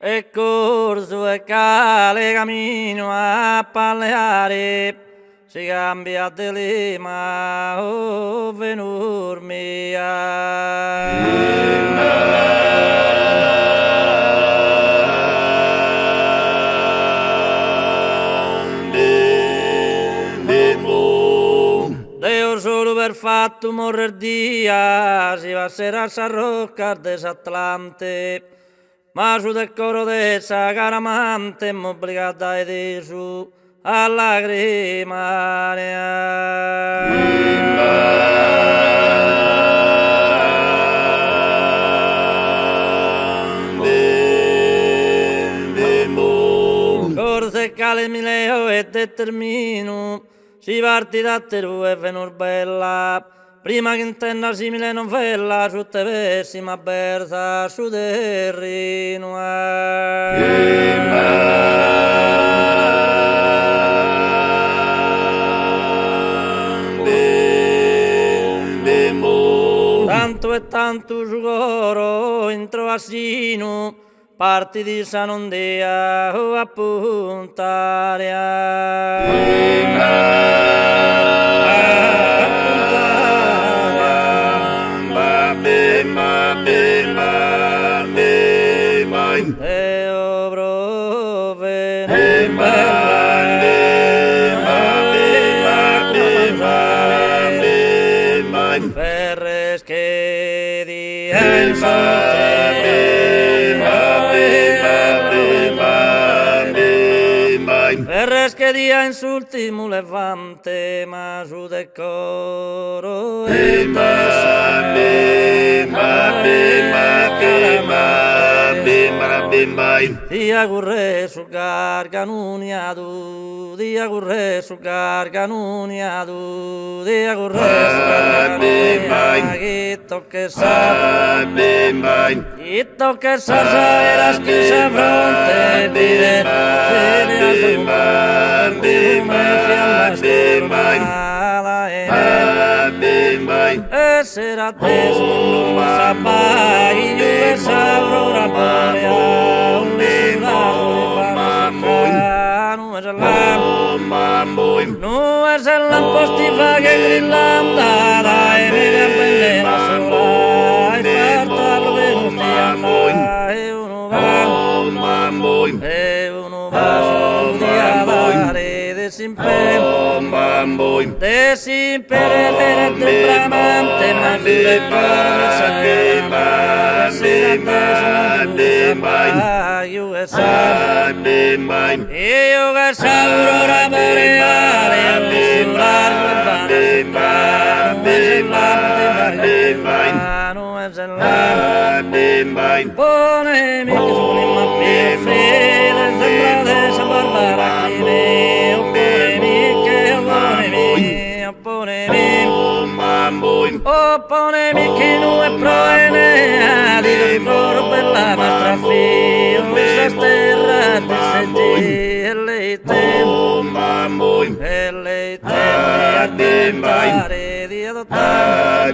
E corso e cale camino a palleare, si cambia di lima o venur mia. Deo solo per fatto morrer dia, si va a sera a rocca desatlante. Ma su del coro d'essa caramante m'obbligata ed esu a Corse cale mi leo e determino, si parti da teru e venur bella. Prima che intenna simile novella, su te pessima berza, su terrino. Tanto e tanto su coro, intro assino, parti di Sanondea o Ferres che di Ferres che dia insulti mu levante ma su decoro dia curre sul garganuniadu, dia curre sul garganuniadu, dia curre sul garganuniadu, Chitto che sa era schisa fronte vide e sera teso non sa mai io saprò rabbia un no es el lampostifa che grillam da e mi prende la sola e sparta per e uno va sul diavare desimpere per bramante ma sulle io che saprò rabbia a misurare ponemi che sono in mappia fede sembra de esa barbara crine ponemi che non è proene di loro per la nostra figlia questa terra di senti e lei tentare di adottare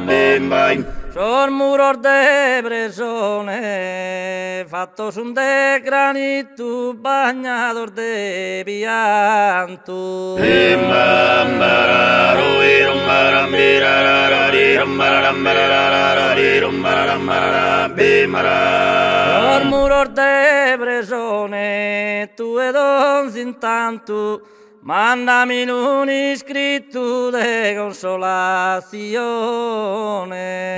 Sor muror de presone, fatto sun de granito, bagnador de pianto. Sor muror de presone, tu e don intanto, mandami un iscritto de consolazione.